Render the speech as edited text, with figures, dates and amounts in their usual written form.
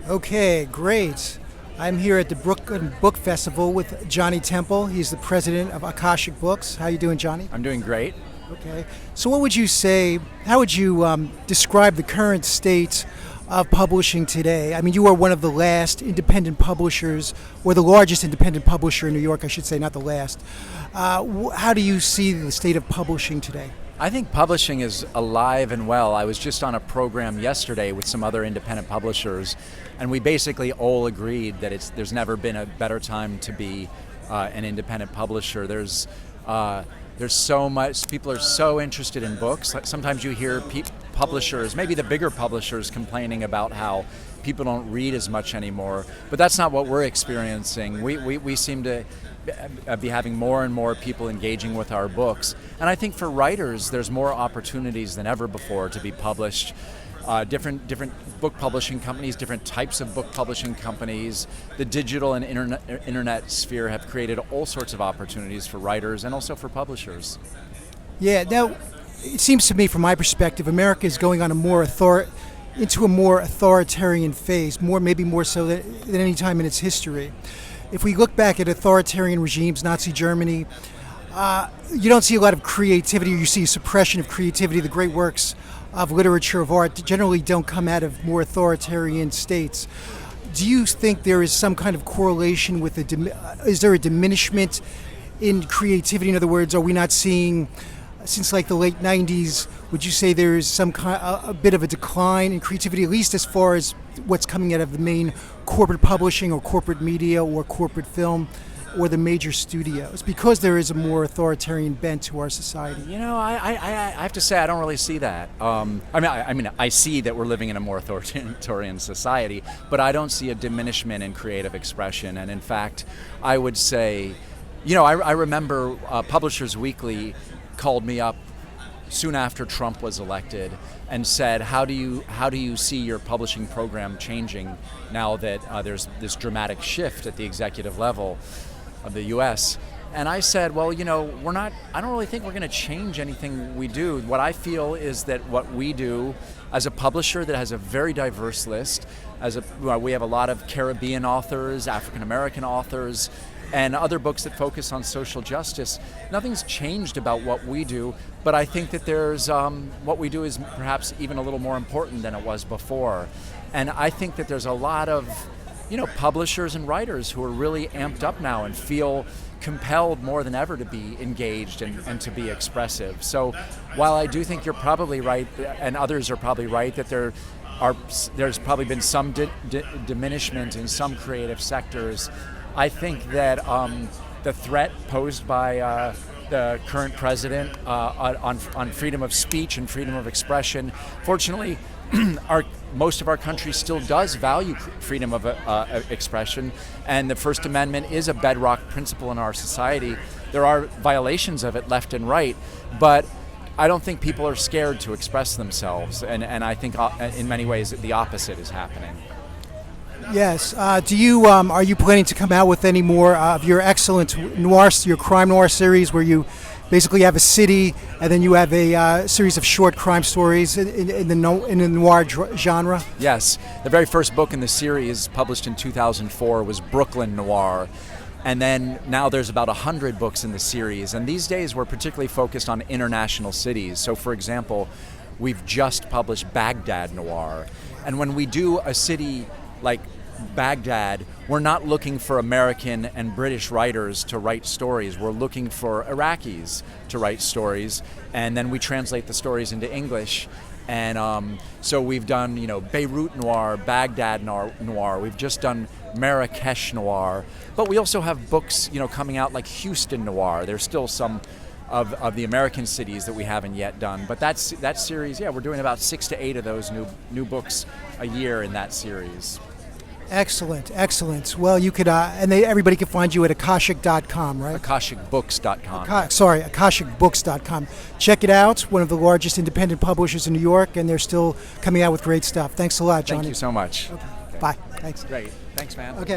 Okay, great. I'm here at the Brooklyn Book Festival with Johnny Temple. He's the president of Akashic Books. How you doing, Johnny? I'm doing great. Okay. So what would you say, how would you describe the current state of publishing today? I mean, you are one of the last independent publishers, or the largest independent publisher in New York, I should say, not the last. How do you see the state of publishing today? I think publishing is alive and well. I was just on a program yesterday with some other independent publishers, and we basically all agreed that there's never been a better time to be an independent publisher. There's so much, people are so interested in books. Sometimes you hear publishers, maybe the bigger publishers, complaining about how people don't read as much anymore, but that's not what we're experiencing. We seem to be having more and more people engaging with our books. And I think for writers, there's more opportunities than ever before to be published. Different book publishing companies, different types of book publishing companies. The digital and internet sphere have created all sorts of opportunities for writers and also for publishers. Yeah, now it seems to me, from my perspective, America is going on into a more authoritarian phase, maybe more so than any time in its history. If we look back at authoritarian regimes, Nazi Germany, you don't see a lot of creativity, or you see a suppression of creativity. The great works of literature, of art, generally don't come out of more authoritarian states. Do you think there is some kind of correlation with is there a diminishment in creativity? In other words, are we not seeing, since like the late 90s, would you say there is a bit of a decline in creativity, at least as far as what's coming out of the main corporate publishing or corporate media or corporate film or the major studios, because there is a more authoritarian bent to our society? You know, I have to say I don't really see that. I see that we're living in a more authoritarian society, but I don't see a diminishment in creative expression. And in fact, I would say, I remember Publishers Weekly called me up soon after Trump was elected and said, how do you see your publishing program changing now that there's this dramatic shift at the executive level of the US? And I said, well, I don't really think we're going to change anything we do. What I feel is that what we do as a publisher that has a very diverse list, we have a lot of Caribbean authors, African American authors, and other books that focus on social justice. Nothing's changed about what we do, but I think that there's what we do is perhaps even a little more important than it was before. And I think that there's a lot of publishers and writers who are really amped up now and feel compelled more than ever to be engaged and to be expressive. So while I do think you're probably right, and others are probably right, that there's probably been some diminishment in some creative sectors, I think that the threat posed by the current president on freedom of speech and freedom of expression, fortunately, most of our country still does value freedom of expression, and the First Amendment is a bedrock principle in our society. There are violations of it left and right, but I don't think people are scared to express themselves, and I think in many ways the opposite is happening. Yes. Are you planning to come out with any more of your excellent your crime noir series, where you basically have a city and then you have a series of short crime stories in the noir genre? Yes. The very first book in the series, published in 2004, was Brooklyn Noir. And then now there's about 100 books in the series. And these days we're particularly focused on international cities. So for example, we've just published Baghdad Noir. And when we do a city like Baghdad, we're not looking for American and British writers to write stories. We're looking for Iraqis to write stories, and then we translate the stories into English. And so we've done, Beirut Noir, Baghdad Noir. We've just done Marrakesh Noir, but we also have books, coming out like Houston Noir. There's still some of the American cities that we haven't yet done, but that series, we're doing about 6 to 8 of those new books a year in that series. Excellent. Well, you could, everybody can find you at Akashic.com, right? AkashicBooks.com. AkashicBooks.com. Check it out. One of the largest independent publishers in New York, and they're still coming out with great stuff. Thanks a lot, Johnny. Thank you so much. Okay. Bye. Thanks. Great. Thanks, man. Okay.